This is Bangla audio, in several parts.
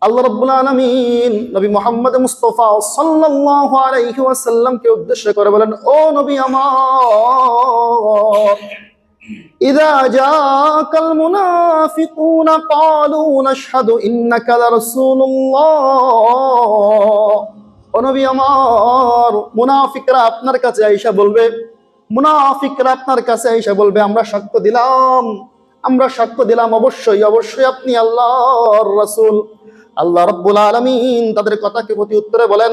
আল্লাহ রাব্বুল আলামিন নবী মুহাম্মদ মুস্তাফা সাল্লাল্লাহু আলাইহি ওয়াসাল্লামকে উদ্দেশ্য করে বলেন, ও নবী আমার, ইযা জাকাল মুনাফিকুনা ক্বালু নাশহাদু ইন্নাকা লারাসূলুল্লাহ। ও নবী আমার, মুনাফিকরা আপনার কাছে আইসা বলবে, আমরা সাক্ষ্য দিলাম অবশ্যই অবশ্যই আপনি আল্লাহর রাসূল। আল্লাহ রাব্বুল আলামিন তাদের কথাকে প্রতি উত্তরে বলেন,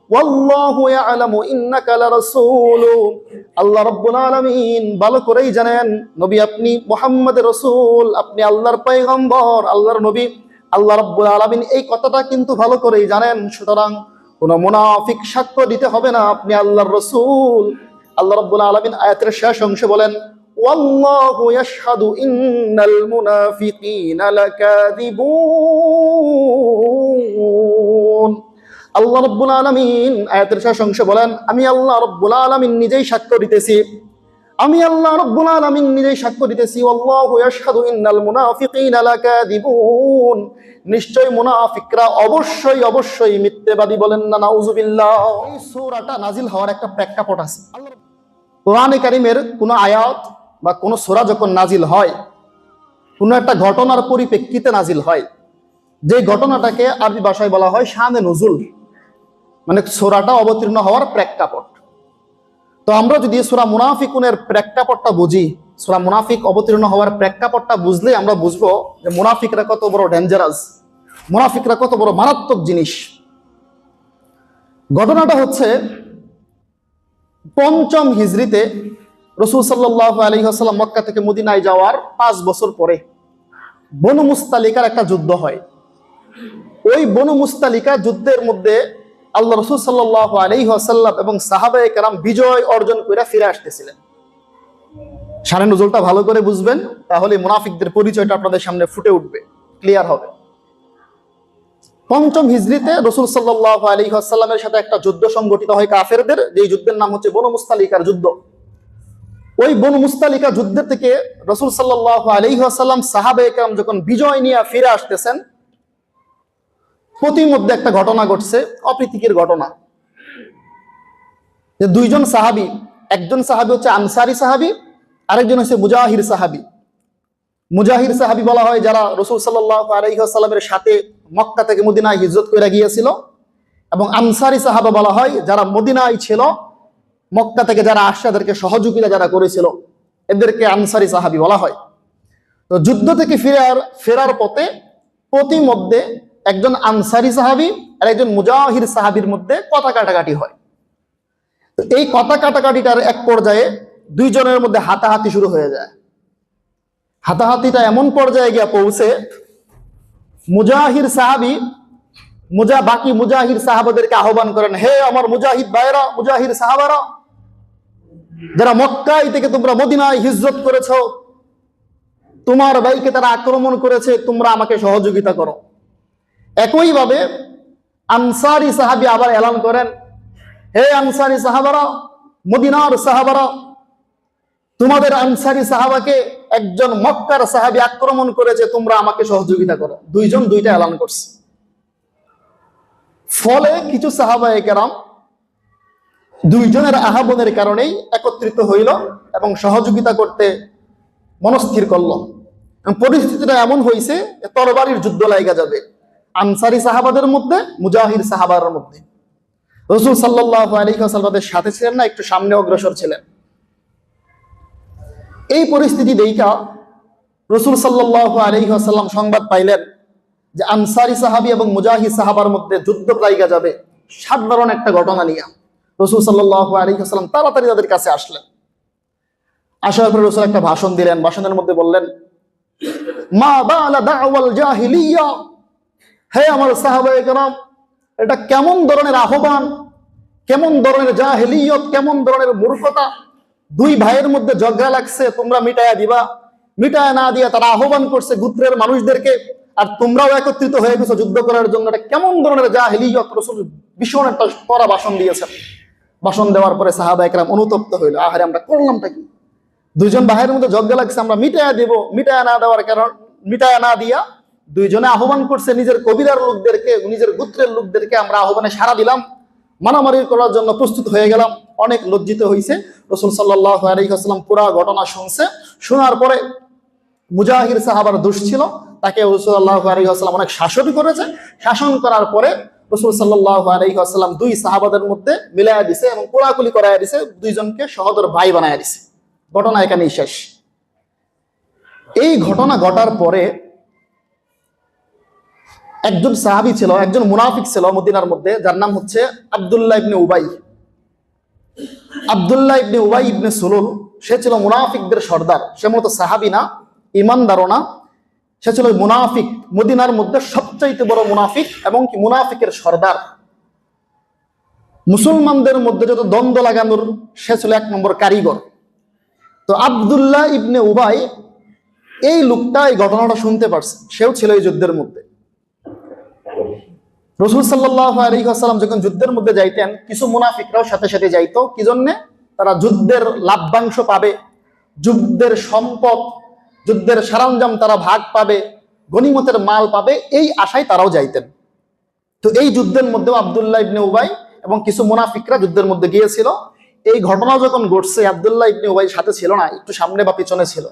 ওয়াল্লাহু ইয়ালামু ইন্নাকা লারাসূলু। আল্লাহ রাব্বুল আলামিন ভালো করেই জানেন নবী আপনি মুহাম্মদের রাসূল, আপনি আল্লাহর পয়গম্বর, আল্লাহর নবী। আল্লাহ রাব্বুল আলামিন এই কথাটা কিন্তু ভালো করেই জানেন। সুতরাং কোন মুনাফিক সাক্ষ্য দিতে হবে না আপনি আল্লাহর রাসূল। আল্লাহ রাব্বুল আলামিন আয়াতের শেষ অংশে বলেন, ওয়াল্লাহু ইয়াশহাদু ইন্নাল মুনাফিকিনা লাকাযিবুন। আল্লাহ রাব্বুল আলামিন আয়াতের শেষ অংশে বলেন, আমি আল্লাহ রাব্বুল আলামিন নিজেই সাক্ষ্য দিতেছি, আল্লাহু ইয়াশহাদু ইন্নাল মুনাফিকিনা লাকাযিবুন। নিশ্চয় মুনাফিকরা অবশ্যই অবশ্যই মিথ্যাবাদী। বলেন না নাউযুবিল্লাহ। এই সূরাটা নাজিল হওয়ার একটা প্রেক্ষাপট আছে। কোরআনে কারীমের কোন আয়াত বা কোন সূরা যখন নাজিল হয়, কোন একটা ঘটনার পরিপ্রেক্ষিতে নাজিল হয়, যে ঘটনাটাকে আরবি ভাষায় বলা হয় শানে নুজুল, মানে সূরাটা অবতীর্ণ হওয়ার প্রেক্ষাপট। তো আমরা যদি সূরা মুনাফিকুনের প্রেক্ষাপটটা বুঝি, সূরা মুনাফিক অবতীর্ণ হওয়ার প্রেক্ষাপটটা বুঝলে আমরা বুঝবো যে মুনাফিকরা কত বড় ডেঞ্জারাস, মুনাফিকরা কত বড় মারাত্মক জিনিস। ঘটনাটা হচ্ছে ৫ম হিজরিতে রাসূল সাল্লাল্লাহু আলাইহি ওয়াসাল্লাম মক্কা থেকে মদিনায় যাওয়ার ৫ বছর পরে বনু মুস্তালিকার একটা যুদ্ধ হয়। ওই বনু মুস্তালিকা যুদ্ধের মধ্যে আল্লাহ রাসূল সাল্লাল্লাহু আলাইহি ওয়াসাল্লাম এবং সাহাবায়ে কেরাম বিজয় অর্জন করে ফিরে আসতেছিলেন। শানে নুজুলটা ভালো করে বুঝবেন, তাহলে মুনাফিকদের পরিচয়টা আপনাদের সামনে ফুটে উঠবে, ক্লিয়ার হবে। ৫ম হিজরিতে রাসূল সাল্লাল্লাহু আলাইহি ওয়াসাল্লামের সাথে একটা যুদ্ধ সংগঠিত হয় কাফেরদের, যে যুদ্ধের নাম হচ্ছে বনু মুস্তালিকার যুদ্ধ। ওই বনু মুস্তালিকা যুদ্ধের থেকে রাসূল সাল্লাল্লাহু আলাইহি ওয়াসাল্লাম সাহাবায়ে কেরাম যখন বিজয় নিয়ে ফিরে আসতেছেন, প্রতিমধ্যে একটা ঘটনা ঘটছে, অপ্রীতিকর ঘটনা। যে দুইজন সাহাবী, একজন সাহাবী হচ্ছে আনসারী সাহাবী, আরেকজন হচ্ছে মুজাহির সাহাবী। মুজাহির সাহাবী বলা হয় যারা রাসূল সাল্লাল্লাহু আলাইহি ওয়াসাল্লামের সাথে মক্কা থেকে মদিনায় হিজরত করে গিয়েছিল, এবং আনসারী সাহাবা বলা হয় যারা মদিনায় ছিল, মক্কা থেকে যারা আসছে তাদেরকে সহযোগিতা যারা করেছিল, এদেরকে আনসারী সাহাবী বলা হয়। তো যুদ্ধ থেকে ফেরার পথে প্রতিমধ্যে একজন আনসারী সাহাবী আর একজন মুজাহির সাহাবীর মধ্যে কথা কাটাকাটি হয়। তো এই কথা কাটাকাটিটার এক পর্যায়ে দুইজনের মধ্যে হাতাহাতি শুরু হয়ে যায়। হাতাহাতিটা এমন পর্যায়ে গিয়ে পৌঁছে মুজাহির সাহাবী বাকি মুজাহির সাহাবাদেরকে আহ্বান করেন, হে আমার মুজাহিদ ভাইরা, মুজাহির সাহাবারা, যারা মক্কায় থেকে তোমরা মদিনায় হিজরত করেছো, তোমার ভাইকে তারা আক্রমণ করেছে, তোমরা আমাকে সহযোগিতা করো। একইভাবে আনসারী সাহাবী আবার এলান করেন, হে আনসারী সাহাবারা, মদিনার সাহাবারা, তোমাদের আনসারী সাহাবাকে একজন মক্কার সাহাবী আক্রমণ করেছে, তোমরা আমাকে সহযোগিতা করো। দুইজন দুইটা এলান করছে। ফলে কিছু সাহাবায়ে কেরাম দুইজনের আহ্বানের কারণেই একত্রিত হইল এবং সহযোগিতা করতে মনস্থির করল। পরিস্থিতিটা এমন হয়েছে তরবারির যুদ্ধ লাগা যাবে আনসারী সাহাবাদের মধ্যে, মুজাহির সাহাবার মধ্যে। রাসূল সাল্লাল্লাহু আলাইহি ওয়াসাল্লামের সাথে ছিলেন না, একটু সামনে অগ্রসর ছিলেন। এই পরিস্থিতি দেখা রাসূল সাল্লাল্লাহু আলাইহি ওয়াসাল্লাম সংবাদ পাইলেন যে আনসারী সাহাবী এবং মুজাহিদ সাহাবার মধ্যে যুদ্ধ লাগা যাবে। সাধারণ একটা ঘটনা নিয়ে রাসূল সাল্লাল্লাহু আলাইহি ওয়াসাল্লাম তাড়াতাড়ি তাদের কাছে আসলেন। আসার পরে রাসূল একটা ভাষণ দিলেন। ভাষণের মধ্যে বললেন, মা বালা দাওয়াল জাহিলিয়া, হে আমার সাহাবায়ে কেরাম, এটা কেমন ধরনের আহ্বান, কেমন ধরনের জাহিলিয়ত, কেমন ধরনের মূর্খতা। দুই ভাইয়ের মধ্যে ঝগড়া লাগছে, তোমরা মিটায়া দিবা, মিটায়া না দিয়া তারা আহ্বান করছে গোত্রের মানুষদেরকে, আর তোমরাও একত্রিত হয়ে গেছো যুদ্ধ করার জন্য। এটা কেমন ধরনের জাহিলিয়ত। রাসূল ভীষণ একটা কড়া ভাষণ দিয়েছেন। ভাষণ দেওয়ার পরে সাহাবায়ে কেরাম অনুতপ্ত হইল, আহারে আমরা করলামটা কি? দুইজন ভাইয়ের মধ্যে ঝগড়া লাগছে, আমরা মিটায়া দেব, মিটায়া না দিয়া দুইজনে আহ্বান করছে নিজের কবিরার লোকদেরকে, নিজের গোত্রের লোকদেরকে। আমরা আহ্বানে সাড়া দিলাম, মারামারি করার জন্য প্রস্তুত হয়ে গেলাম। অনেক লজ্জিত হয়েছে। রাসূল সাল্লাল্লাহু আলাইহি ওয়াসাল্লাম পুরো ঘটনা শুনছে। শোনার পরে মুজাহির সাহাবার দোষ ছিল, তাকে রাসূল সাল্লাল্লাহু আলাইহি ওয়াসাল্লাম অনেক শাসন করেছে। শাসন করার পরে রাসূল সাল্লাল্লাহু আলাইহি ওয়াসাল্লাম দুই সাহাবাদের মধ্যে মিলায়া দিছে এবং কোলাকুলি করায়া দিছে, দুইজনকে সহোদর ভাই বানায়া দিছে। ঘটনা এখানেই শেষ। এই ঘটনা ঘটার পরে একজন সাহাবী ছিল, একজন মুনাফিক ছিল মদিনার মধ্যে, যার নাম হচ্ছে আব্দুল্লাহ ইবনে উবাই। আব্দুল্লাহ ইবনে উবাই ইবনে সুলুল, সে ছিল মুনাফিকদের সর্দার। সে মূলত সাহাবী না, ইমানদারও না, সে ছিল মুনাফিক, মদিনার মধ্যে সবচাইতে বড় মুনাফিক এবং কি মুনাফিকের সর্দার। মুসলমানদের মধ্যে যত দ্বন্দ্ব লাগানোর সে ছিল এক নম্বর কারিগর। তো আব্দুল্লাহ ইবনে উবাই, এই লোকটা এই ঘটনাটা শুনতে পারছে, সেও ছিল এই যুদ্ধের মধ্যে। রাসূল সাল্লাল্লাহু আলাইহি ওয়াসাল্লাম যখন যুদ্ধের মধ্যে যাইতেন, কিছু মুনাফিকরাও সাথে সাথে যাইতো। কি জন্যে? তারা যুদ্ধের লাভ্যাংশ পাবে, যুদ্ধের সম্পদ, যুদ্ধের সরঞ্জাম তারা ভাগ পাবে, গনিমতের মাল পাবে, এই আশায় তারাও যাইতেন। তো এই যুদ্ধের মধ্যেও আব্দুল্লাহ ইবনে উবাই এবং কিছু মুনাফিকরা যুদ্ধের মধ্যে গিয়েছিল। এই ঘটনা যখন ঘটছে, আব্দুল্লাহ ইবনে উবাই সাথে ছিল না, একটু সামনে বা পিছনে ছিল।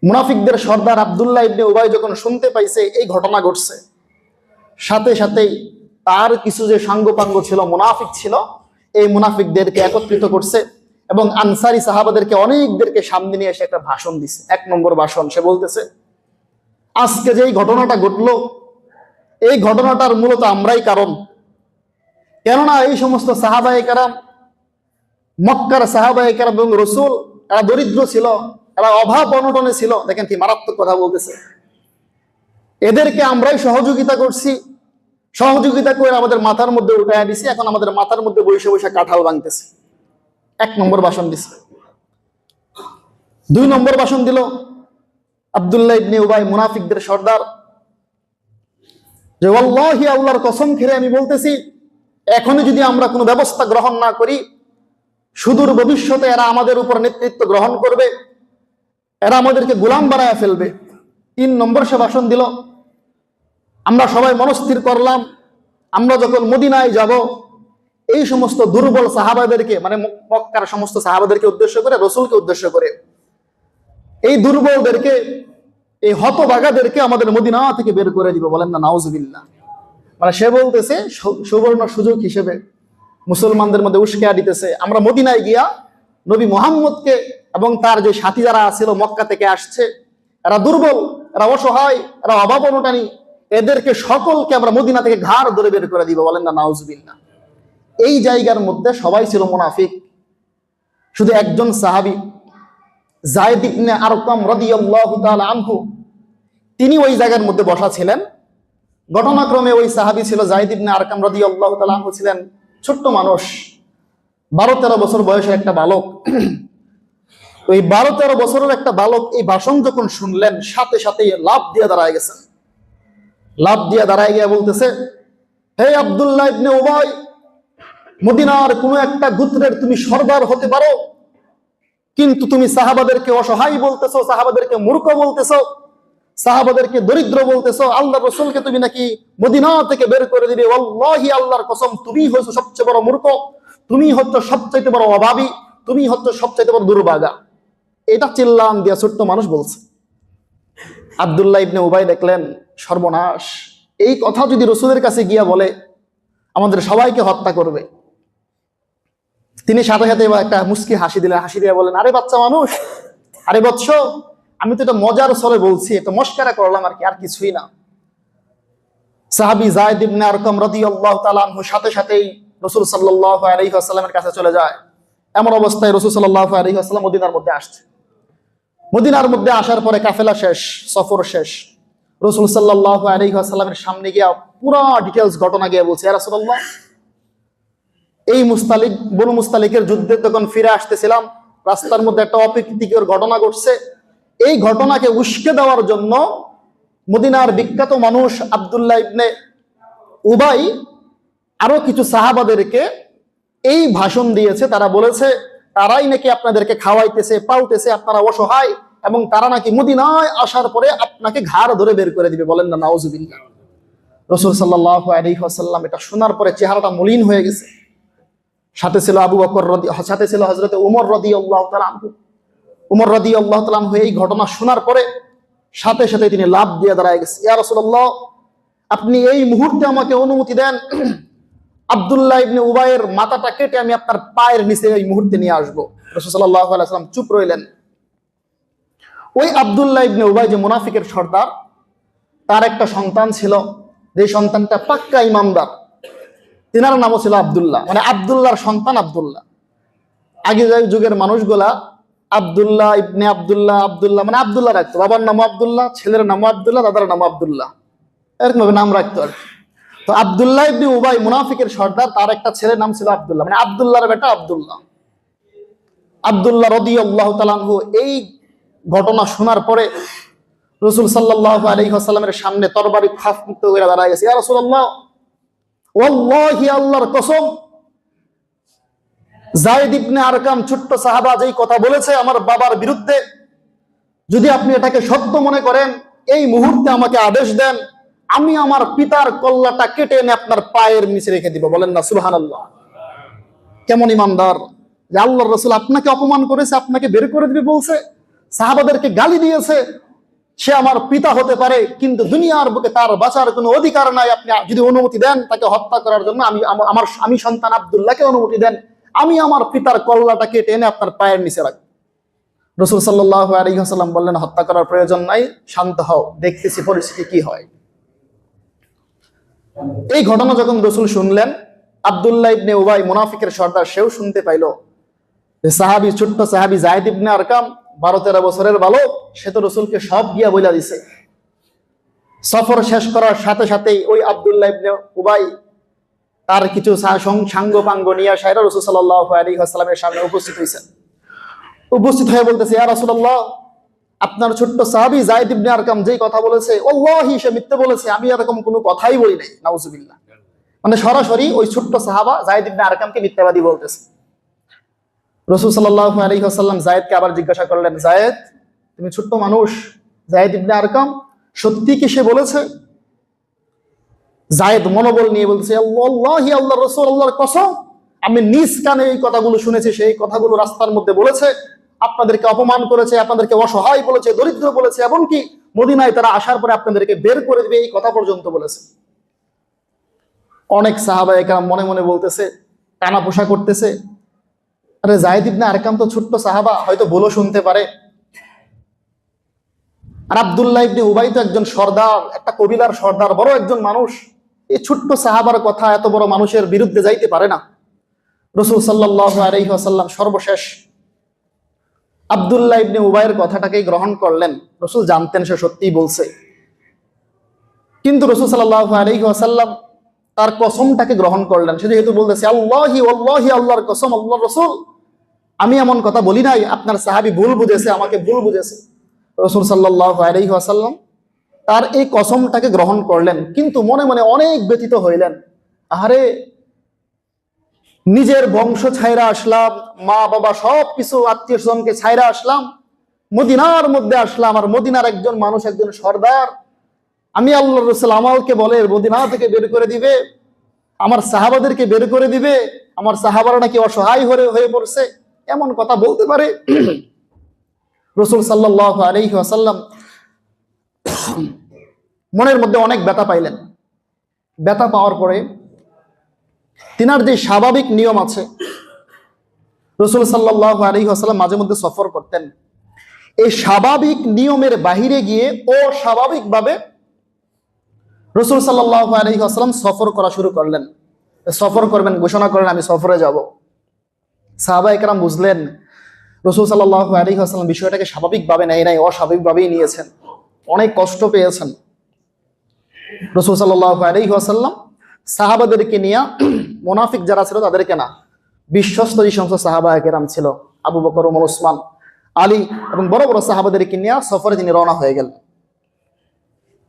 মুনাফিকদের সর্দার আব্দুল্লাহ ইবনে উবাই যখন শুনতে পাইছে এই ঘটনা ঘটছে, সাথে সাথেই তার কিছু যে সাঙ্গপাঙ্গ ছিল, মুনাফিক ছিল, এই মুনাফিকদেরকে একত্রিত করছে এবং আনসারী সাহাবাদেরকে অনেকদেরকে সামনে নিয়ে এসে একটা ভাষণ দিছে। এক নম্বর ভাষণ। সে বলতেছে, আজকে যে এই ঘটনাটা ঘটলো, এই ঘটনাটার মূলত আমরাই কারণ। কেননা এই সমস্ত সাহাবায়ে কেরাম, মক্কার সাহাবায়ে কেরাম এবং রাসূল, এরা দরিদ্র ছিল, এরা অভাব অনটনে ছিল। দেখেন কি মারাত্মক কথা বলতেছে। এদেরকে আমরাই সহযোগিতা করছি, সহযোগিতা করে আমাদের মাথার মধ্যে উঠাইয়া দিছি, এখন আমাদের মাথার মধ্যে বসে বসে কাঁঠাল ভাঙতেছে। এক নম্বর ভাষণ দিছে। দুই নম্বর ভাষণ দিল আব্দুল্লাহ ইবনে উবাই, মুনাফিকদের সর্দার, যে ওয়াল্লাহি, আল্লাহর কসম খেলে আমি বলতেছি, এখনই যদি আমরা কোনো ব্যবস্থা গ্রহণ না করি, সুদূর ভবিষ্যতে এরা আমাদের উপর নেতৃত্ব গ্রহণ করবে, এরা আমাদেরকে গোলাম বানায় ফেলবে। তিন নম্বর সে ভাষণ দিল, আমরা সবাই মনস্থির করলাম, আমরা যখন মদিনায় যাব, এই সমস্ত দুর্বল সাহাবাদেরকে, মানে মক্কার সমস্ত সাহাবাদেরকে উদ্দেশ্য করে, রাসূলকে উদ্দেশ্য করে, এই দুর্বলদেরকে, এই হতভাগাদেরকে আমাদের মদিনা থেকে বের করে দিব। বলেন না নাউজুবিল্লাহ। মানে সে বলতেছে সুবর্ণ সুযোগ হিসেবে মুসলমানদের মধ্যে উস্কায়া দিতেছে, আমরা মদিনায় গিয়া নবী মুহাম্মদকে এবং তার যে সাথী যারা ছিল মক্কা থেকে আসছে, এরা দুর্বল, এরা অসহায়, এরা অভাব অনটনী, এদেরকে সকলকে আমরা মদিনা থেকে ঘাড় ধরে বের করে দিব। বলেন না নাউজুবিল্লাহ। এই জায়গার মধ্যে সবাই ছিল মুনাফিক, শুধু একজন সাহাবী যায়েদ ইবনে আরকাম রাদিয়াল্লাহু তাআলা আনহু, তিনি ওই জায়গার মধ্যে বসা ছিলেন। ঘটনাক্রমে ওই সাহাবী ছিল যায়েদ ইবনে আরকাম রাদিয়াল্লাহু তাআলা আনহু, ছিলেন ছোট্ট মানুষ, 12-13 বছর বয়সের একটা বালক। ওই 12-13 বছরের একটা বালক এই ভাষণ যখন শুনলেন, সাথে সাথে লাফ দিয়ে দাঁড়ায় গেছেন। লাফ দিয়ে দাঁড়ায় গিয়ে বলতেছে, হে আব্দুল্লাহ ইবনে উবাই, মদিনার কোন একটা গোত্রের তুমি সর্দার হতে পারো, কিন্তু তুমি সাহাবাদেরকে অসহায় বলতেছো, সাহাবাদেরকে মূর্খ বলতেছো, সাহাবাদেরকে দরিদ্র বলতেছো, আল্লাহর রাসূলকে তুমি নাকি মদিনা থেকে বের করে দিবে। ওয়াল্লাহি, আল্লাহর কসম, তুমি হচ্ছ সবচেয়ে বড় মূর্খ, তুমি হচ্ছ সবচাইতে বড় অভাবী, তুমি হচ্ছ সবচাইতে বড় দুর্ভাগা। এটা চিল্লান দিয়া ছোট্ট মানুষ বলছে। আব্দুল্লাহ ইবনে উবাই দেখলেন সর্বনাশ, এই কথা যদি রাসূলের কাছে গিয়া বলে আমাদের সবাইকে হত্যা করবে। তিনি সাথে সাথে একটা মুস্কি হাসি দিলেন, হাসি দিয়ে বলেন, আরে বাচ্চা মানুষ, আরে বৎস, আমি তো এটা মজার ছলে বলছি, এটা মস্কারা করলাম আর কি, আর কিছুই না। সাহাবী যায়েদ ইবনে আরকাম রাদিয়াল্লাহু তাআলা আনহু সাথে সাথেই রাসূল সাল্লাল্লাহু আলাইহি ওয়াসাল্লামের কাছে চলে যায়। এমন অবস্থায় রাসূল সাল্লাল্লাহু আলাইহি ওয়াসাল্লাম মদিনার মধ্যে আসছে। মদিনার মধ্যে আসার পরে কাফেলা শেষ, সফর শেষ। রাসূল সাল্লাল্লাহু আলাইহি ওয়াসাল্লামের সামনে গিয়া পুরো ডিটেইলস ঘটনা গিয়ে বলছে, ইয়া রাসূলুল্লাহ, এই মুস্তালিক, বনু মুস্তালিকের যুদ্ধে তখন ফিরে আসতেছিলাম, রাস্তার মধ্যে একটা অপ্রীতিকর ঘটনা ঘটছে। এই ঘটনাকে উস্কে দেওয়ার জন্য মদিনার বিখ্যাত মানুষ আব্দুল্লাহ ইবনে উবাই আরো কিছু সাহাবাদেরকে এই ভাষণ দিয়েছে। তারা বলেছে তারাই নাকি আপনাদেরকে খাওয়াইতেছে, পালতেছে, আপনারা অসহায়, এবং তারা নাকি মদিনায় আসার পরে আপনাকে ঘাড় ধরে বের করে দিবে। বলেন না নাউজুবিল্লাহ। রাসূল সাল্লাল্লাহু আলাইহি ওয়াসাল্লাম এটা শোনার পরে চেহারাটা মলিন হয়ে গেছে। সাথে ছিল আবু বকর সাথে ছিল হযরত উমর রাদিয়াল্লাহু তাআলা আনহু। উমর রাদিয়াল্লাহু তাআলা আনহু এই ঘটনা শোনার পরে সাথে সাথে তিনি লাফ দিয়ে দাঁড়ায় গেছে, ইয়া রাসূলুল্লাহ, আপনি এই মুহূর্তে আমাকে অনুমতি দেন, আব্দুল্লাহ ইবনে উবাইয়ের মাথাটা কেটে আমি আপনার পায়ের নিচে এই মুহূর্তে নিয়ে আসবো। রাসূল সাল্লাল্লাহু আলাইহি ওয়াসাল্লাম চুপ রইলেন। ওই আব্দুল্লাহ ইবনে উবাই যে মুনাফিকের সর্দার, তার একটা সন্তান ছিল, যে সন্তানটা পাক্কা ইমানদার, তিনার নামও ছিল আব্দুল্লাহ, মানে আব্দুল্লাহর সন্তান আব্দুল্লাহ। আগে যুগের মানুষগুলা আব্দুল্লাহ ইবনে আব্দুল্লাহ আব্দুল্লাহ মানে আব্দুল্লাহ রাখতো, বাবার নামও আব্দুল্লাহ, ছেলের নামও আব্দুল্লাহ, দাদার নামও আব্দুল্লাহ, এরকম ভাবে নাম রাখতো আর কি। তো আব্দুল্লাহ ইবনে উবাই মুনাফিকের সর্দার, তার একটা ছেলের নাম ছিল আব্দুল্লাহ, মানে আব্দুল্লাহর বেটা আব্দুল্লাহ। আব্দুল্লাহ রাদিয়াল্লাহু তাআলা আনহু এই ঘটনা শোনার পরে রাসূল সাল্লাল্লাহু আলাইহি ওয়াসাল্লামের সামনে তরবারি ফাঁক মুক্ত করে দাঁড়ায় গেছে, ইয়া রাসূলুল্লাহ, ওয়াল্লাহি আল্লাহর কসম, যায়েদ ইবনে আরকাম ছোট্ট সাহাবা যেই কথা বলেছে আমার বাবার বিরুদ্ধে, যদি আপনি এটাকে সত্য মনে করেন এই মুহূর্তে আমাকে আদেশ দেন, আমি আমার পিতার কল্লাটা কেটে এনে আপনার পায়ের নিচে রেখে দিব। বলেন না সুবহানাল্লাহ। কেমন ইমানদার যে আল্লাহর রাসূল আপনাকে অপমান করেছে, আপনাকে বের করে দিবে বলছে, সাহাবাদেরকে গালি দিয়েছে, সে আমার পিতা হতে পারে কিন্তু দুনিয়ার বুকে তার বাঁচার কোনো অধিকার নাই, আপনি যদি অনুমতি দেন তাকে হত্যা করার জন্য, আমি সন্তান আব্দুল্লাহকে অনুমতি দেন, আমি আমার পিতার কল্লাটা কেটে এনে আপনার পায়ের নিচে রাখব। রাসূল সাল্লাল্লাহু আলাইহি ওয়াসাল্লাম বললেন, হত্যা করার প্রয়োজন নাই, শান্ত হও, দেখতেছি পরিস্থিতি কি হয়। এই ঘটনা যখন রাসূল শুনলেন, আব্দুল্লাহ ইবনে উবাই মুনাফিকের সর্দার সেও শুনতে পাইল যে সাহাবী, ছোট্ট সাহাবী যায়েদ ইবনে আরকাম 12-13 বছরের বালক, সে তো রাসূলকে সব গিয়া বইলা দিছে। সফর শেষ করার সাথে সাথেই ওই আব্দুল্লাহ ইবনে উবাই তার কিছু সাঙ্গ পাঙ্গ নিয়ে সাইরা রাসূল সাল্লাল্লাহু আলাইহি ওয়াসাল্লামের সামনে উপস্থিত হয়েছেন। উপস্থিত হয়ে বলতেছে, ইয়া রাসূলুল্লাহ, আপনার ছোট্ট সাহাবী যায়েদ ইবনে আরকাম যেই কথা বলেছে, ওয়াল্লাহি সে মিথ্যে বলেছে, আমি এরকম কোনো কথাই বলি নাই। নাউজুবিল্লাহ। মানে সরাসরি ওই ছোট্ট সাহাবা যায়েদ ইবনে আরকামকে মিথ্যাবাদী বলতেছে। রাসূল সাল্লাল্লাহু আলাইহি ওয়াসাল্লাম যায়েদকে আবার জিজ্ঞাসা করলেন, যায়েদ, তুমি ছোট্ট মানুষ, যায়েদ ইবনে আরকাম সত্যি কি সে বলেছে? যায়েদ মনোবল নিয়ে বলছে, আল্লাহি, আল্লাহর রাসূল, আল্লাহর কসম, আমি নিজ কানে এই কথাগুলো শুনেছি, সেই কথাগুলো রাস্তার মধ্যে বলেছে, আপনাদেরকে অপমান করেছে, আপনাদেরকে অসহায় বলেছে, দরিদ্র বলেছে, এমনকি মদিনায় তারা আসার পরে আপনাদেরকে বের করে দিবে এই কথা পর্যন্ত বলেছে। অনেক সাহাবায়ে কেরাম মনে মনে বলতেছে, টানা পোষা করতেছে, আরে যায়েদ ইবনে আরকাম তো ছোট্ট সাহাবা, হয়তো বলো শুনতে পারে। আর আব্দুল্লাহ ইবনে উবাই তো একজন সর্দার, একটা কবিলার সর্দার, বড় একজন মানুষ, এই ছোট্ট সাহাবার কথা এত বড় মানুষের বিরুদ্ধে যাইতে পারে না। রাসূল সাল্লাল্লাহু আলাইহি ওয়াসাল্লাম সর্বশেষ আব্দুল্লাহ ইবনে উবাইয়ের কথাটাকেই গ্রহণ করলেন। রাসূল জানতেন সে সত্যিই বলছে, কিন্তু রাসূল সাল্লাল্লাহু আলাইহি ওয়াসাল্লাম তার কসমটাকে গ্রহণ করলেন। সে যেহেতু বলতেছে, আল্লাহি ওয়াল্লাহি, আল্লাহর কসম, আল্লাহর রাসূল, আমি এমন কথা বলি নাই, আপনার সাহাবী ভুল বুঝেছে, আমাকে ভুল বুঝেছে। রাসূল সাল্লাল্লাহু আলাইহি ওয়াসাল্লাম তার এই কসমটাকে গ্রহণ করলেন, কিন্তু মনে মনে অনেক ব্যথিত হইলেন। আরে, নিজের বংশ ছাইরা আসলাম, মা বাবা সব কিছু আত্মীয় স্বজনকে ছাইরা আসলাম, মদিনার মধ্যে আসলাম, আর মদিনার একজন মানুষ, একজন সর্দার, আমি আল্লাহর রাসূল আমাকে বলে মদিনা থেকে বের করে দিবে, আমার সাহাবাদেরকে বের করে দিবে, আমার সাহাবারা নাকি অসহায় হয়ে পড়ছে, এমন কথা বলতে পারে? রাসূল সাল্লাল্লাহু আলাইহি ওয়াসাল্লাম মনের মধ্যে অনেক ব্যথা পাইলেন। ব্যথা পাওয়ার পরে তিনার যে স্বাভাবিক নিয়ম আছে, রাসূল সাল্লাল্লাহু আলাইহি ওয়াসাল্লাম মাঝে মধ্যে সফর করতেন, এই স্বাভাবিক নিয়মের বাহিরে গিয়ে অস্বাভাবিকভাবে রাসূল সাল্লাল্লাহু আলাইহি ওয়াসাল্লাম সফর করা শুরু করলেন। সফর করবেন ঘোষণা করলেন, আমি সফরে যাব। সাহাবায়ে কেরাম বুঝলেন রাসূল সাল্লাল্লাহু আলাইহি ওয়াসাল্লাম বিষয়টাকে স্বাভাবিকভাবে নেয় নাই, অস্বাভাবিকভাবেই নিয়েছেন, অনেক কষ্ট পেয়েছেন। রাসূল সাল্লাল্লাহু আলাইহি ওয়াসাল্লাম সাহাবাদেরকে নিয়ে, মুনাফিক যারা ছিল তাদেরকে না, বিশ্বস্ত যে সমস্ত সাহাবায়ে কেরাম ছিল, আবু বকর, ওমর, ওসমান, আলী এবং বড় বড় সাহাবাদেরকে নিয়ে সফরে তিনি রওনা হয়ে গেলেন।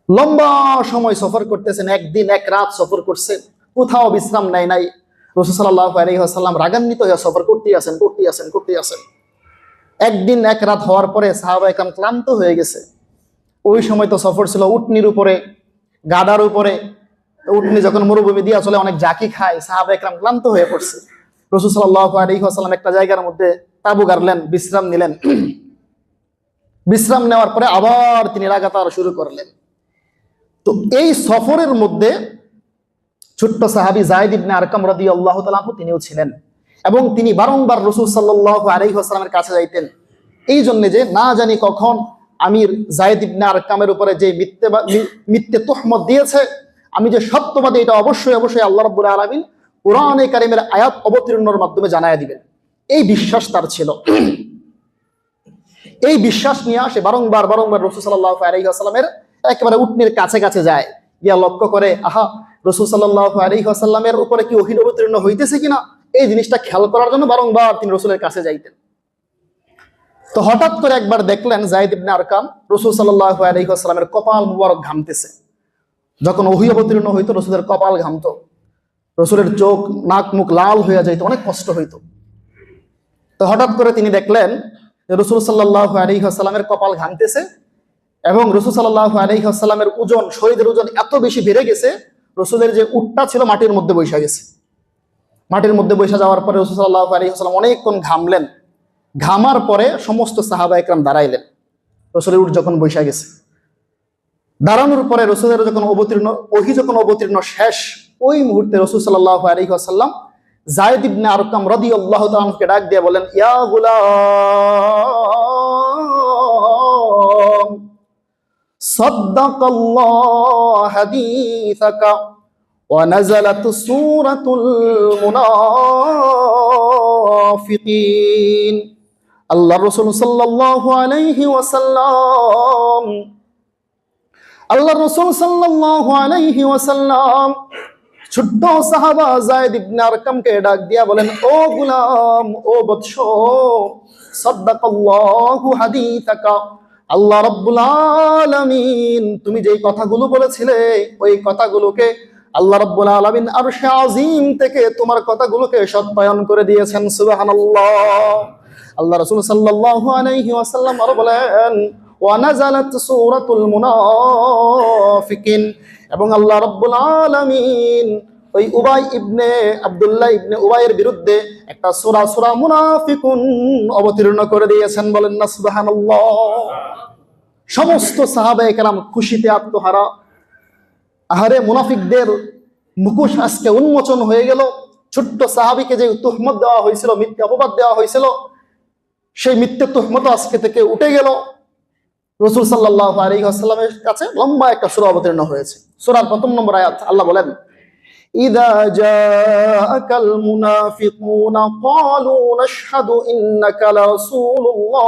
লম্বা সময় সফর করতেছেন, একদিন এক রাত সফর করছে, কোথাও বিশ্রাম নেয় নাই। রাসূল সাল্লাল্লাহু আলাইহি ওয়াসাল্লাম রাগান্বিত হয়ে সফর করতেই আছেন। একদিন এক রাত হওয়ার পরে সাহাবা একরাম ক্লান্ত হয়ে গেছে। ওই সময় তো সফর ছিল উটনির উপরে, গাডার উপরে। উটনি যখন মরুভূমি দিয়ে চলে অনেক জাকি খায়, সাহাবা একরাম ক্লান্ত হয়ে পড়ছে। রাসূল সাল্লাল্লাহু আলাইহি ওয়াসাল্লাম একটা জায়গার মধ্যে তাঁবু গাড়লেন, বিশ্রাম নিলেন। বিশ্রাম নেওয়ার পরে আবার তিনি লাগাতার শুরু করলেন। তো এই সফরের মধ্যে ছোট্ট সাহাবী যায়েদ ইবনে আরকাম রাদিয়াল্লাহু তাআলা আনহু তিনিও ছিলেন, এবং তিনি বারংবার রাসূল সাল্লাল্লাহু আলাইহি ওয়াসাল্লামের কাছে যাইতেন, এই জন্য যে না জানি কখন আমির যায়েদ ইবনে আরকামের উপরে যে মিথ্যে তুহমত দিয়েছে, আমি যে সত্যবাদী এটা অবশ্যই অবশ্যই আল্লাহ রাব্বুল আলামিন কোরআনে কারীমের আয়াত অবতীর্ণের মাধ্যমে জানায়া দিবেন। এই বিশ্বাস তার ছিল। এই বিশ্বাস নিয়ে সে বারংবার রাসূল সাল্লাল্লাহু আলাইহি ওয়াসাল্লামের একেবারে উটনির কাছে কাছে যায়, গিয়া লক্ষ্য করে আহা রাসূল সাল্লাল্লাহু আলাইহি ওয়াসাল্লামের উপরে কি ওহী অবতীর্ণ হইতেছে কিনা, এই জিনিসটা খেয়াল করার জন্য বারংবার তিনি রাসূলের কাছে যাইতেন। তো হঠাৎ করে একবার দেখলেন যায়েদ ইবনে আরকাম রাসূল সাল্লাল্লাহু আলাইহি ওয়াসাল্লামের কপাল মুবারক ঘামতেছে। যখন ওহী অবতীর্ণ হইতো রাসূলের কপাল ঘামতো, রাসূলের চোখ নাক মুখ লাল হয়ে যাইতো, অনেক কষ্ট হইতো। তো হঠাৎ করে তিনি দেখলেন যে রাসূল সাল্লাল্লাহু আলাইহি ওয়াসাল্লামের কপাল ঘামতেছে, এবং রাসূল সাল্লাল্লাহু আলাইহি ওয়াসাল্লামের ওজন, শরীরের ওজন এত বেশি বেড়ে গেছে, রাসূলের যে উটটা ছিল মাটির মধ্যে বসে গেছে। মাটির মধ্যে বসে যাওয়ার পরে রাসূল সাল্লাল্লাহু আলাইহি ওয়াসাল্লাম অনেকক্ষণ ঘামলেন। ঘামার পরে সমস্ত সাহাবা একরাম দাঁড়াইলেন। রাসূলের উট যখন বসে গেছে, দাঁড়ানোর পরে রাসূলের যখন ওহী যখন অবতীর্ণ শেষ, ওই মুহূর্তে রাসূল সাল্লাল্লাহু আলাইহি ওয়াসাল্লাম যায়েদ ইবনে আরকাম রাদিয়াল্লাহু তাআলা আনহুকে ডাক দিয়ে বলেন, ইয়া গুলাম সাদ্দাকাল্লাহু হাদিসাকা ওয়া নাযালাত সূরাতুল মুনাফিকিন। আল্লাহর রাসূল সাল্লাল্লাহু আলাইহি ওয়াসাল্লাম, আল্লাহর রাসূল সাল্লাল্লাহু আলাইহি ওয়াসাল্লাম ছোট্ট সাহাবা যায়েদ ইবনে আরকামকে ডাক দিয়া বলেন, ও গোলাম, ও বৎস, সাদ্দাকাল্লাহু হাদিসাকা, আল্লাহ রাব্বুল আলামিন তুমি যেই কথাগুলো বলেছিলে ওই কথাগুলোকে আল্লাহ রাব্বুল আলামিন আরশে আযীম থেকে তোমার কথাগুলোকে সত্যায়ন করে দিয়েছেন। সুবহানাল্লাহ। আল্লাহ রাসূল সাল্লাল্লাহু আলাইহি ওয়াসাল্লাম আরো বলেন, ওয়া নাযালাত সূরাতুল মুনাফিকিন, এবং আল্লাহ রাব্বুল আলামিন ওই উবাই ইবনে আব্দুল্লাহ ইবনে উবাইয়ের বিরুদ্ধে একটা সূরা মুনাফিকুন অবতীর্ণ করে দিয়েছেন। বলেন না সুবহানাল্লাহ। সমস্ত সাহাবায়ে কেরাম খুশিতে আত্মহারা। আহারে, মুনাফিকদের মুখোশ আজকে উন্মোচন হয়ে গেল। ছোট্ট সাহাবীকে যে তুহমত দেওয়া হয়েছিল, মিথ্যা অপবাদ দেওয়া হয়েছিল, সেই মিথ্যা তুহমত আজকে থেকে উঠে গেল। রাসূল সাল্লাল্লাহু আলাইহি ওয়াসাল্লামের কাছে লম্বা একটা সূরা অবতীর্ণ হয়েছে। সূরার ১ম নম্বর আয়াত আল্লাহ বলেন, ইযা জাআকাল মুনাফিকুনা ক্বালু নাশহাদু ইন্নাকা লারাসূলুল্লাহ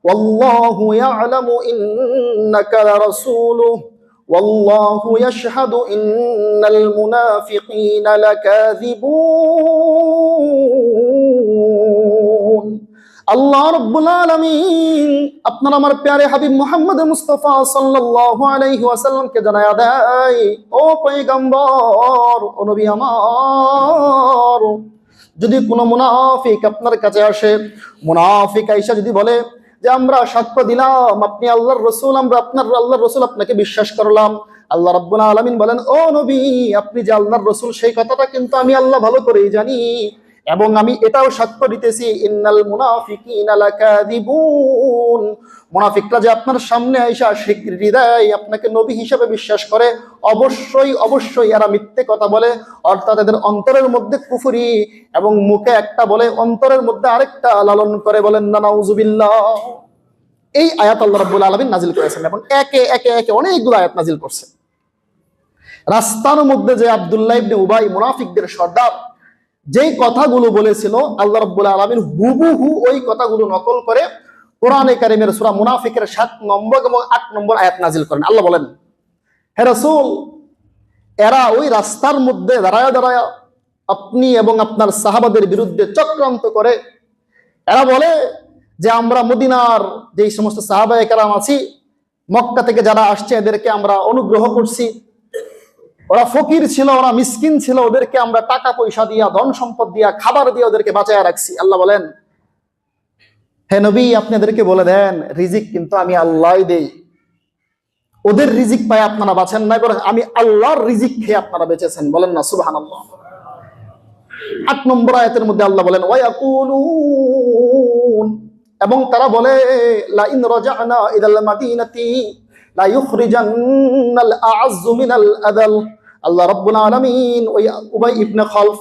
ওয়াল্লাহু ইয়ালামু ইন্নাকা লারাসূলুহু ওয়াল্লাহু ইয়াশহাদু ইন্নাল মুনাফিকিনা লাকাযিবুন। আল্লাহ রাব্বুল আলামিন আপনার আমার প্যারে হাবিব মুহাম্মদ মুস্তাফা সাল্লাল্লাহু আলাইহি ওয়াসাল্লামকে জানায়া দেয়, ও পয়গম্বর, ও নবী আমার, যদি কোনো মুনাফিক আপনার কাছে আসে, মুনাফিক আইসা যদি বলে যে আমরা সাক্ষ্য দিলাম আপনি আল্লাহর রাসূল, আমরা আপনার আল্লাহর রাসূল, আপনাকে বিশ্বাস করলাম, আল্লাহ রাব্বুল আলামিন বলেন, ও নবী, আপনি যে আল্লাহর রাসূল সেই কথাটা কিন্তু আমি আল্লাহ ভালো করেই জানি, এবং আমি এটাও সাক্ষ্য দিতেছি, ইন্নাল মুনাফিকিনা লাকাযিবুন, মুনাফিকরা যে আপনার সামনে আইসা স্বীকৃতি দেয় আপনাকে নবী হিসেবে বিশ্বাস করে, অবশ্যই অবশ্যই এরা মিথ্যে কথা বলে, অর্থাৎ এদের অন্তরের মধ্যে কুফরি, এবং মুখে একটা বলে অন্তরের মধ্যে আরেকটা লালন করে। বলেন না নাউযুবিল্লাহ। এই আয়াত আল্লাহ রাব্বুল আলামিন নাজিল করেছেন, এবং একে একে একে অনেকগুলো আয়াত নাজিল করছে। রাস্তার মধ্যে যে আব্দুল্লাহ ইবনে উবাই মুনাফিকদের সর্দার যেই কথাগুলো বলেছিল, আল্লাহ রাব্বুল আলামিন হুবহু ওই কথাগুলো নকল করে কোরআনে কারীমের সূরা মুনাফিকের ৭ নম্বর এবং ৮ নম্বর আয়াত নাজিল করেন। আল্লাহ বলেন, হে রাসূল, এরা ওই রাস্তার মধ্যে দাঁড়ায়া দাঁড়ায়া আপনি এবং আপনার সাহাবাদের বিরুদ্ধে চক্রান্ত করে। এরা বলে যে আমরা মদিনার যেই সমস্ত সাহাবায়ে কেরাম আছি, মক্কা থেকে যারা আসছে এদেরকে আমরা অনুগ্রহ করছি, ওরা ফকির ছিল, ওরা মিসকিন ছিল, ওদেরকে আমরা টাকা পয়সা দিয়া, ধন সম্পদ দিয়া, খাবার দিয়ে ওদেরকে বাঁচায়া রাখছি। আল্লাহ বলেন, হে নবী, আপনাদেরকে বলে দেন রিজিক কিন্তু আমি আল্লাহই দেই। ওদের রিজিক পায় আপনারা বাঁচেন নাই, বরং আমি আল্লাহর রিজিক খেয়ে আপনারা বেঁচেছেন। বলেন না সুবহানাল্লাহ। ৮ নম্বর আয়াতের মধ্যে আল্লাহ বলেন ওয়ায়াকুলুন, এবং তারা বলে লা ইন রাজা'না ইলাল মাদিনাতি লা ইখরিজান্নাল আ'আজ্জু মিনাল আযাল। আল্লাহ রাব্বুল আলামিন ওই উবাই ইবনে খালফ,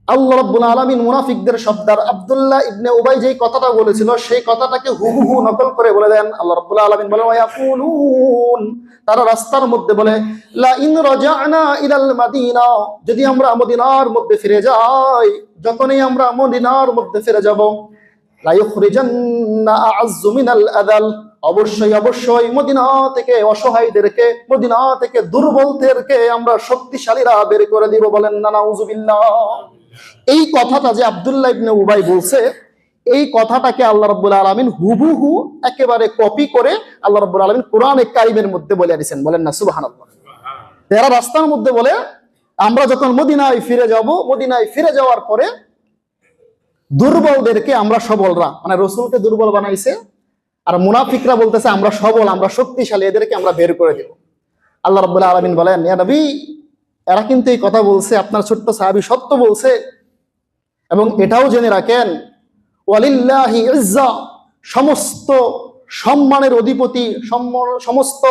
আল্লাহ রাব্বুল আলামিন মুনাফিকদের সর্দার আব্দুল্লাহ ইবনে উবাই যেই কথাটা বলেছিল সেই কথাটাকে হুবহু নকল করে বলে দেন। আল্লাহ রাব্বুল আলামিন বলেন ওয়ায়াকুলুন, তারা রাস্তার মধ্যে বলে লা ইন রাজা'না ইলাল মাদিনা, যদি আমরা মদিনার মধ্যে ফিরে যাই, যখনই আমরা মদিনার মধ্যে ফিরে যাব, লা ইখরিজান্না আ'আজ্জু মিনাল আযাল, অবশ্যই অবশ্যই মদিনা থেকে অসহায়দেরকে, মদিনা থেকে দুর্বলদেরকে আমরা শক্তিশালীরা বের করে দিব। বলেন না নাউজুবিল্লাহ। এই কথাটা যে আব্দুল্লাহ ইবনে উবাই বলছে, এই কথাটাকে আল্লাহ রাব্বুল আলামিন হুবহু একেবারে কপি করে আল্লাহ রাব্বুল আলামিন কোরআনে কারিমের মধ্যে বলে দিয়েছেন। বলেন না সুবহানাল্লাহ। এরা রাস্তার মধ্যে বলে আমরা যখন মদিনায় ফিরে যাব, মদিনায় ফিরে যাওয়ার পরে দুর্বলদেরকে আমরা সবলরা, মানে রাসূলকে দুর্বল বানাইছে, আর মুনাফিকরা বলতেছে আমরা সবল, আমরা শক্তিশালী, এদেরকে আমরা বের করে দেব। আল্লাহ রাব্বুল আলামিন বলেন ইয়া নবী, এরা কিন্তু এই কথা বলছে, আপনার ছোট্ট সাহাবী সত্য বলছে। এবং এটাও জেনে রাখেন ওয়ালিল্লাহি ইজ্জা, সমস্ত সম্মানের অধিপতি, সমস্ত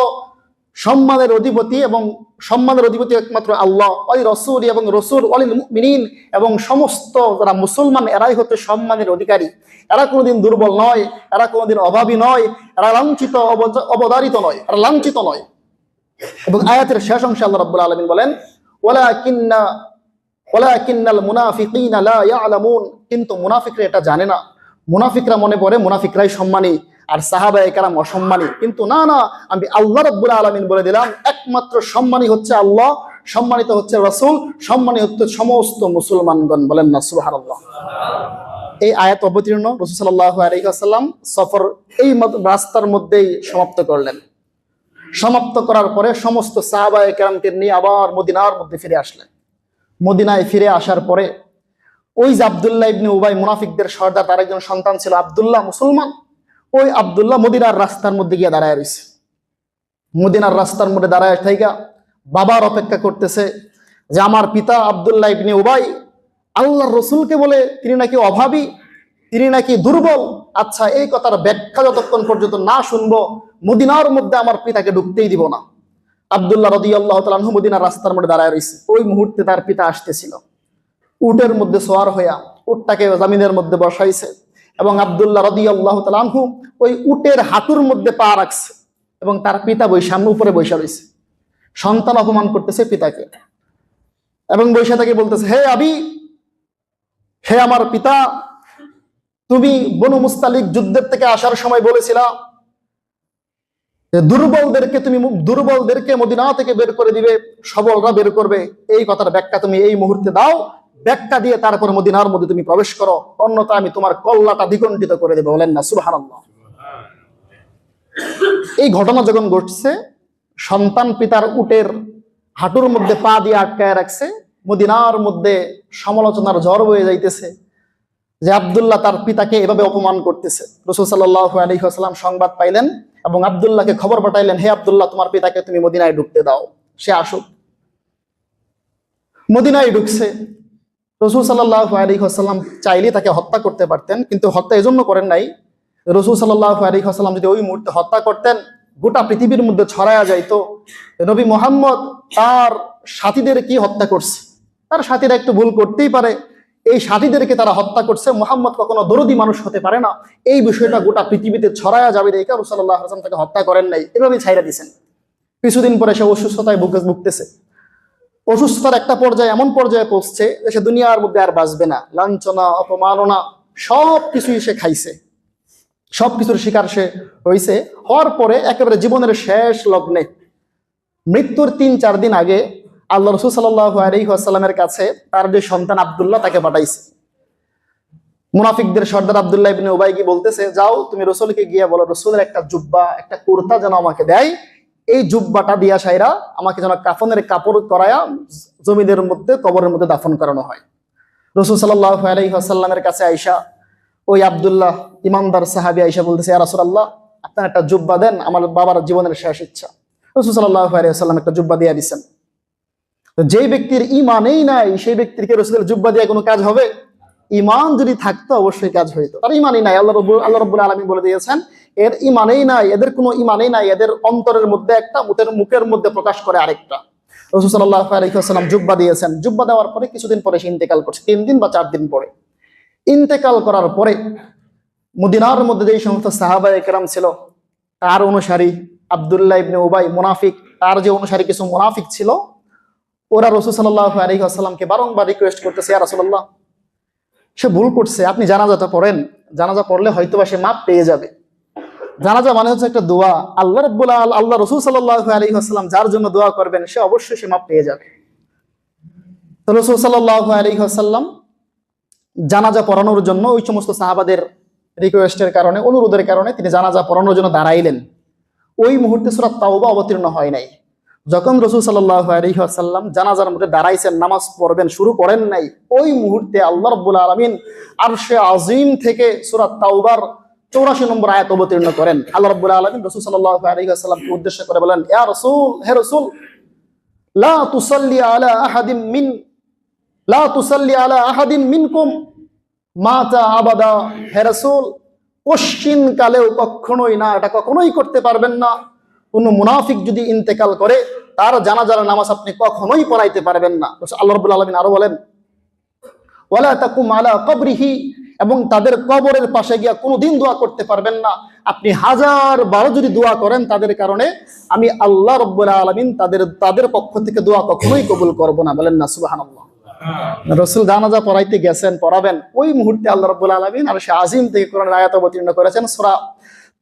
সম্মানের অধিপতি এবং সম্মানের অধিপতি একমাত্র আল্লাহ, ওয়ালি রাসূল এবং রাসূল, ওয়ালিল মুমিনিন এবং সমস্ত যারা মুসলমান এরাই হচ্ছে সম্মানের অধিকারী। এরা কোনোদিন দুর্বল নয়, এরা কোনোদিন অভাবী নয়, এরা লাঞ্ছিত অবদারিত নয়, এরা লাঞ্ছিত নয়। এবং আয়াতের শেষ অংশে আল্লাহ রাব্বুল আলামিন বলেন ওয়ালাকিন্নাল মুনাফিকিনা লা ইয়ালামুন, কিন্তু মুনাফিকরা এটা জানে না। মুনাফিকরা মনে করে মুনাফিকরাই সম্মানী আর সাহাবায়ে কেরাম অসম্মানী, কিন্তু না না, আমি আল্লাহ রাব্বুল আলামিন বলে দিলাম একমাত্র সম্মানী হচ্ছে আল্লাহ, সম্মানিত হচ্ছে রাসূল, সম্মানী হচ্ছে সমস্ত মুসলমানগণ। বলেন না সুবহানাল্লাহ। এই আয়াত অবতীর্ণ রাসূল সাল্লাল্লাহু আলাইহি ওয়াসাল্লাম সফর এই রাস্তার মধ্যেই সমাপ্ত করলেন। সমাপ্ত করার পরে সমস্ত সাহাবায়ে কেরামকে নিয়ে আবার মদিনার মধ্যে ফিরে আসলেন। মদিনায় ফিরে আসার পরে ওই যে আব্দুল্লাহ ইবনে উবাই মুনাফিকদের সর্দার, তার একজন সন্তান ছিল আব্দুল্লাহ, মুসলমান। ওই আব্দুল্লাহ মদিনার রাস্তার মধ্যে গিয়ে দাঁড়ায় রয়েছে। মদিনার রাস্তার মধ্যে দাঁড়ায় থাইকা বাবার অপেক্ষা করতেছে যে আমার পিতা আব্দুল্লাহ ইবনে উবাই আল্লাহর রাসূলকে বলে তিনি নাকি অভাবী, তিনি নাকি দুর্বল। আচ্ছা, এই কথার ব্যাখ্যা যতক্ষণ পর্যন্ত না শুনবো মদিনার মধ্যে আমার পিতাকে ঢুকতেই দিব না। আব্দুল্লাহ রাদিয়াল্লাহু তাআলা আনহু মদিনার রাস্তার মধ্যে দাঁড়ায় রয়েছে। ওই মুহূর্তে তার পিতা আসতেছিল উটের মধ্যে সওয়ার হইয়া, উটটাকে জমিনের মধ্যে বসাইছে এবং আব্দুল্লাহ রাদিয়াল্লাহু তাআলা আনহু ওই উটের হাঁটুর মধ্যে পা রাখছে এবং তার পিতা সামনে উপরে বসে রয়েছে। সন্তান অপমান করতেছে পিতাকে এবং বসে তাকে বলতেছে, হে আবি, হে আমার পিতা, তুমি বনু মুস্তালিক যুদ্ধের থেকে আসার সময় বলেছিলা দুর্বলদেরকে মদিনা থেকে বের করে দিবে, সবলরা বের করবে। এই কথার ব্যাখ্যা তুমি এই মুহূর্তে দাও, ব্যাখ্যা দিয়ে তারপর মদিনার মধ্যে তুমি প্রবেশ করো, অন্যথা আমি তোমার কল্লাটা দ্বিখণ্ডিত করে দেবো। বলেন না সুবহানাল্লাহ। এই ঘটনা যখন ঘটছে, সন্তান পিতার উটের হাঁটুর মধ্যে পা দিয়ে আটকায় রাখছে। মদিনার মধ্যে সমালোচনার ঝড় বয়ে যাইতেছে যে আব্দুল্লাহ তার পিতাকে এভাবে অপমান করতেছে। রাসূল সাল্লাল্লাহু আলাইহি ওয়াসাল্লাম সংবাদ পাইলেন এবং আব্দুল্লাহকে খবর পাঠাইলেন, হে আব্দুল্লাহ, তোমার পিতাকে তুমি মদিনায় ঢুকতে দাও, সে আসুক। মদিনায় ঢুকছে। রাসূল সাল্লাল্লাহু আলাইহি ওয়াসাল্লাম চাইলে তাকে হত্যা করতে পারতেন, কিন্তু হত্যা এজন্য করেন নাই। রাসূল সাল্লাল্লাহু আলাইহি ওয়াসাল্লাম যদি ওই মুহূর্তে হত্যা করতেন, গোটা পৃথিবীর মধ্যে ছড়ায়া যাইতো নবী মুহাম্মদ তার সাথীদের কি হত্যা করছে। তার সাথীরা একটু ভুল করতেই পারে, এই সাথীদেরকে তারা হত্যা করছে, মুহাম্মদ কখনো দরদি মানুষ হতে পারে না, এই বিষয়টা গোটা পৃথিবীতে ছড়ায়া যাবে দেখে রাসূল সাল্লাল্লাহু আলাইহি ওয়াসাল্লাম তাকে হত্যা করেন নাই, এভাবেই ছাইরা দিয়েছেন। কিছুদিন পরে সে অসুস্থতায় ভুগতেছে। অসুস্থতার একটা পর্যায়ে এমন পর্যায়ে পৌঁছছে যে সে দুনিয়ার মধ্যে আর বাঁচবে না। লাঞ্ছনা, অপমাননা সব কিছুই সে খাইছে, সব কিছুর শিকার সে হয়েছে। হওয়ার পরে একেবারে জীবনের শেষ লগ্নে মৃত্যুর ৩-৪ দিন আগে আল্লাহ রাসূল সাল্লাল্লাহু আলাইহি ওয়াসাল্লামের কাছে তার যে সন্তান আব্দুল্লাহ তাকে পাঠাইছে। মুনাফিকদের সর্দার আব্দুল্লাহ ইবনে উবাই কি বলতেছে, যাও তুমি রাসূলকে গিয়ে বলো রাসূলের একটা জুব্বা, একটা কুর্তা যেন আমাকে দেয়, এই জুব্বাটা দিয়া সাইরা আমাকে যেন কাফনের কাপড় করায়া জমিনের মধ্যে, কবরের মধ্যে দাফন করানো হয়। রাসূল সাল্লাল্লাহু আলাইহি ওয়াসাল্লামের কাছে আয়েশা ওই আব্দুল্লাহ ইমানদার সাহাবী আয়েশা বলতেছে, ইয়া রাসূলুল্লাহ, আপনার একটা জুব্বা দেন, আমার বাবার জীবনের শেষ ইচ্ছা। রাসূল সাল্লাল্লাহু আলাইহি ওয়াসাল্লাম একটা জুব্বা দিয়ে দিয়েছেন। তো যেই ব্যক্তির ঈমানই নাই সেই ব্যক্তিকে রাসূলের জুব্বা দিয়ে কোনো কাজ হবে? ঈমান যদি থাকতো অবশ্যই কাজ হইতো। তার ঈমানই নাই। আল্লাহ রাব্বুল আলামিন বলে দিয়েছেন, এর ঈমানই নাই, এদের কোনো ঈমানই নাই, এদের অন্তরের মধ্যে একটা, মুখের মধ্যে প্রকাশ করে আরেকটা। রাসূল সাল্লাল্লাহু আলাইহি ওয়াসাল্লাম জুব্বা দিয়েছেন। জুব্বা দেওয়ার পরে কিছুদিন পরে সে ইন্তেকাল করছে, 3 দিন বা 4 দিন পরে। ইন্তেকাল করার পরে মদিনার মধ্যে যেই সমস্ত সাহাবায়ে কেরাম ছিল, তার অনুসারী আব্দুল্লাহ ইবনে উবাই মুনাফিক, তার যে অনুসারী কিছু মুনাফিক ছিল, ওরা রাসূল সাল্লাল্লাহু আলাইহি ওয়াসাল্লামকে বারংবার রিকোয়েস্ট করতেছে, ইয়া রাসূলুল্লাহ, সে ভুল করছে, আপনি জানাজাটা পড়েন, জানাজা পড়লে হয়তোবা সে মাপ পেয়ে যাবে। জানাজা মানে হচ্ছে একটা দোয়া, আল্লাহ রাসূল সাল্লাল্লাহু আলাইহি ওয়াসাল্লাম যার জন্য দোয়া করবেন সে অবশ্যই সে মাপ পেয়ে যাবে। তো রাসূল সাল্লাল্লাহু আলাইহি ওয়াসাল্লাম জানাজা পড়ানোর জন্য ওই সমস্ত সাহাবাদের রিকোয়েস্টের কারণে, অনুরোধের কারণে তিনি জানাজা পড়ানোর জন্য দাঁড়াইলেন। ওই মুহূর্তে সূরা তাওবা অবতীর্ণ হয় নাই। যখন রাসূল সাল্লাল্লাহু আলাইহি ওয়াসাল্লাম জানাজার মধ্যে দাঁড়াইছেন, নামাজ পড়বেন, শুরু করেন নাই, ওই মুহূর্তে আল্লাহ রাব্বুল আলামিন আরশে আজিম থেকে সূরা তাওবার 84 নম্বর আয়াত অবতীর্ণ করেন। আল্লাহ রাব্বুল আলামিন রাসূল সাল্লাল্লাহু আলাইহি ওয়াসাল্লামকে উদ্দেশ্য করে বলেন, ইয়া রাসূল, হে রাসূল, লা তুসাল্লি আলা আহাদিন মিনকুম মাতা আবাদা। হে রাসূল, পশ্চিম কালেও কখনোই না, এটা কখনোই করতে পারবেন না, কোন মুনাফিক যদি ইন্তেকাল করে তার জানাজার নামাজ আপনি কখনোই পড়াইতে পারবেন না। আল্লাহ রাব্বুল আলামিন আরো বলেন, ওয়ালা তাকুম আলা কবরিহি, এবং তাদের কবরের পাশে গিয়া কোনোদিন দোয়া করতে পারবেন না। আপনি 1000 বার যদি দোয়া করেন তাদের কারণে, আমি আল্লাহ রাব্বুল আলামিন তাদের পক্ষ থেকে দোয়া কখনোই কবুল করব না। বলেন না সুবহানাল্লাহ। রাসূল জানাজা পড়াইতে গেছেন, পড়াবেন, ওই মুহূর্তে আল্লাহ রাব্বুল আলামিন আরশে আজিম থেকে কোরআনের আয়াত অবতীর্ণ করেছেন, সূরা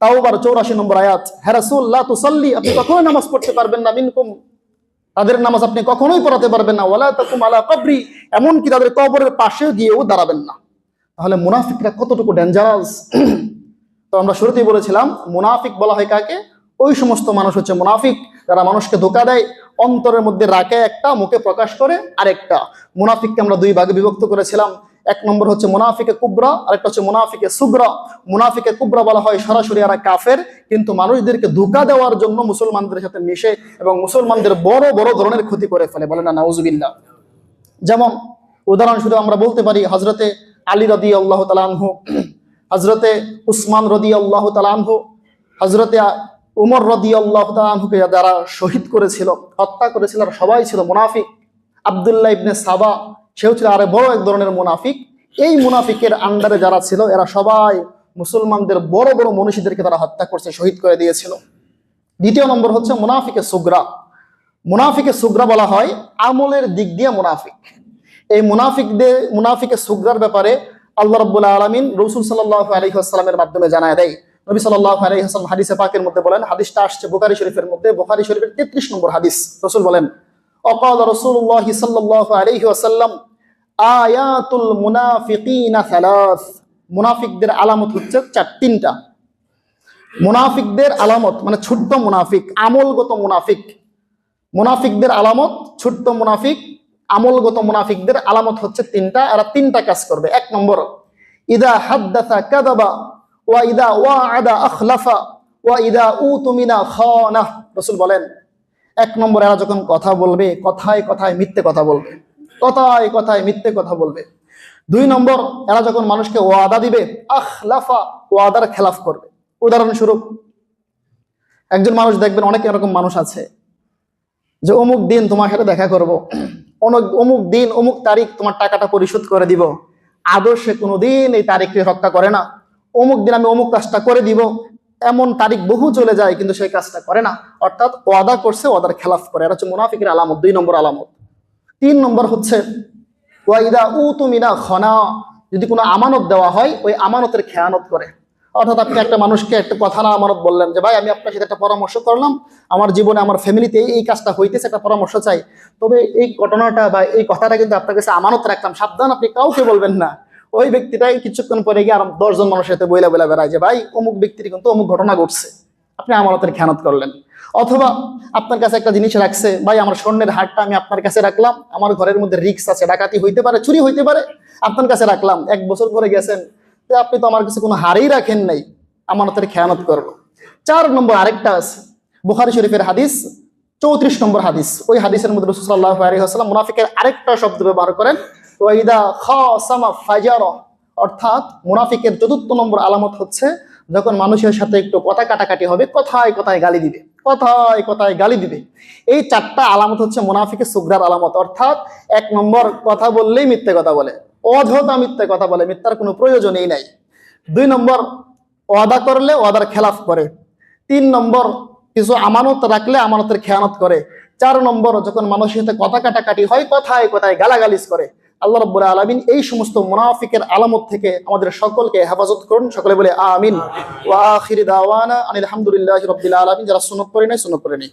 তাওবার 84 নম্বর আয়াত, হে রাসূল, লা তুসাল্লি, আপনি কখনোই নামাজ পড়তে পারবেন না, মিনকুম, তাদের নামাজ আপনি কখনোই পড়াতে পারবেন না, ওয়ালা তাকুম আলা কবরি, এমনকি তাদের কবরের পাশে গিয়েও দাঁড়াবেন না। তাহলে মুনাফিকরা কতটুকু ডেঞ্জারাস। তো আমরা শুরুতেই বলেছিলাম, মুনাফিক বলা হয় কাকে? ওই সমস্ত মানুষ হচ্ছে মুনাফিক যারা মানুষকে ধোঁকা দেয়, অন্তরের মধ্যে রাখে একটা, মুখে প্রকাশ করে আরেকটা। মুনাফিককে আমরা 2 ভাগে বিভক্ত করেছিলাম। এক নম্বর হচ্ছে মুনাফিকে কুবরা, আরেকটা হচ্ছে মুনাফিকে সুগরা। মুনাফিকে কুবরা বলা হয় সরাসরি এরা কাফের, কিন্তু মানুষদেরকে ধোঁকা দেওয়ার জন্য মুসলমানদের সাথে মিশে এবং মুসলমানদের বড় বড় ধরনের ক্ষতি করে ফেলে। বলে না নাউজুবিল্লাহ। যেমন উদাহরণস্বরূপ আমরা বলতে পারি, হযরতে আলী রাদিয়াল্লাহু তাআলা আনহু, হযরতে উসমান রাদিয়াল্লাহু তাআলা আনহু, হযরতে উমর রাদিয়াল্লাহু তাআলা আনহুকে যারা শহীদ করেছিল, হত্যা করেছিল, সবাই ছিল মুনাফিক। আব্দুল্লাহ ইবনে সাবা, সেও ছিল আরো বড় এক ধরনের মুনাফিক। এই মুনাফিকের আন্ডারে যারা ছিল এরা সবাই মুসলমানদের বড় বড় মনীষীদেরকে তারা হত্যা করছে, শহীদ করে দিয়েছিল। দ্বিতীয় নম্বর হচ্ছে মুনাফিকে সুগরা। মুনাফিকে সুগরা বলা হয় আমলের দিক দিয়ে মুনাফিক। এই মুনাফিকে সুগরার ব্যাপারে আল্লাহ রাব্বুল আলামিন রাসূল সাল্লাল্লাহু আলাইহি ওয়াসাল্লামের মাধ্যমে জানায় দেয়। নবী সাল্লাল্লাহু আলাইহি ওয়াসাল্লাম হাদিসে পাকের মধ্যে বলেন, হাদিসটা আসছে বুখারী শরীফের মধ্যে, বুখারী শরীফের 33 নম্বর হাদিস। রাসূল বলেন, অকাল রাসূলুল্লাহ সাল্লাল্লাহু আলাইহি ওয়াসাল্লাম, আয়াতুল মুনাফিকিনা সালাস, মুনাফিকদের আলামত হচ্ছে 3টা। মুনাফিকদের আলামত মানে ছোট্ট মুনাফিক, আমলগত মুনাফিক। মুনাফিকদের আলামত ছোট্ট মুনাফিক, আমলগত মুনাফিকদের আলামত হচ্ছে 3টা। এরা 3টা কাজ করবে। 1 নম্বর, ইদা হাদ্দাসা কাযাবা ওয়া ইদা ওয়াআদা আখলাফা ওয়া ইদা উতুমিনা খানা। রাসূল বলেন, 1 নম্বর, এরা যখন কথা বলবে, কথায় কথায় মিথ্যে কথা বলবে, কথায় কথায় মিথ্যে কথা বলবে। 2 নম্বর, এরা যখন মানুষকে ওয়াদা দিবে, আখলাফা, ওয়াদার খেলাফ করবে। উদাহরণস্বরূপ, একজন মানুষ দেখবেন, অনেক এরকম মানুষ আছে যে অমুক দিন তোমার সাথে দেখা করব, অমুক দিন অমুক তারিখ তোমার টাকাটা পরিশোধ করে দিব। আদর্শে কোনোদিন এই তারিখকে রক্ষা করে না। অমুক দিন আমি অমুক কাজটা করে দিব, এমন তারিখ বহু চলে যায় কিন্তু সেই কাজটা করে না। অর্থাৎ ওয়াদা করছে, ওয়াদার খেলাফ করে। এটা হচ্ছে মুনাফিকের আলামত, 2 নম্বর আলামত। 3 নম্বর হচ্ছে ওয়াইদা উতুমিনা খানা, যদি কোনো আমানত দেওয়া হয় ওই আমানতের খেয়ানত করে। অর্থাৎ আপনি একটা মানুষকে একটা কথা না আমানত বললেন যে ভাই আমি আপনার সাথে একটা পরামর্শ করলাম, আমার জীবনে আমার ফ্যামিলিতে এই কাজটা হইতেছে, একটা পরামর্শ চাই, তবে এই ঘটনাটা বা এই কথাটা কিন্তু আপনার কাছে আমানত রাখলাম, সাবধান, আপনি কাউকে বলবেন না। ওই ব্যক্তিটাই কিছুক্ষণ পরে গিয়ে আর 10 জন মানুষের সাথে বইলা বেড়ায় যে ভাই অমুক ব্যক্তির কিন্তু অমুক ঘটনা ঘটছে, আপনি আমানতের খেয়ানত করলেন। অথবা আপনার কাছে একটা জিনিস রাখছে, ভাই আমার স্বর্ণের হারটা আমি আপনার কাছে রাখলাম, আমার ঘরের মধ্যে রিস্ক আছে, ডাকাতি হইতে পারে, চুরি হইতে পারে, আপনার কাছে রাখলাম। 1 বছর পরে গেছেন, যে আপনি তো আমার কাছে কোনো হারেই রাখেন নাই, আমানতের খেয়ানত করবো। 4 নম্বর আরেকটা আছে, বুখারী শরীফের হাদিস 34 নম্বর হাদিস। ওই হাদিসের মধ্যে রাসূল সাল্লাল্লাহু আলাইহি ওয়াসাল্লাম মুনাফিকের আরেকটা শব্দ ব্যবহার করেন, ওয়াইদা খাসামা ফাজারা, অর্থাৎ মুনাফিকের 4th নম্বর আলামত হচ্ছে যখন মানুষের সাথে একটু কথা কাটাকাটি হবে, কথায় কথায় গালি দিবে, কথায় কথায় গালি দিবে। এই 4টা আলামত হচ্ছে মুনাফিকের সুগরার আলামত। অর্থাৎ 1 নম্বর, কথা বললেই মিথ্যে কথা বলে, অযথা মিথ্যে কথা বলে, মিথ্যার কোনো প্রয়োজনই নাই। 2 নম্বর, ওয়াদা করলে ওয়াদার খেলাফ করে। 3 নম্বর, কিছু আমানত রাখলে আমানতের খেয়ানত করে। 4 নম্বর, যখন মানুষের সাথে কথা কাটাকাটি হয়, কথায় কথায় গালাগালিজ করে। আল্লাহ রাব্বুল আলামিন এই সমস্ত মুনাফিকের আলামত থেকে আমাদের সকলকে হেফাজত করুন। সকলে বলে আমিন। ওয়া আখিরি দাওয়ানা আনিল হামদুলিল্লাহি রাব্বিল আলামিন। যারা সুন্নাত পড়ে নাই, সুন্নাত পড়ে নেই।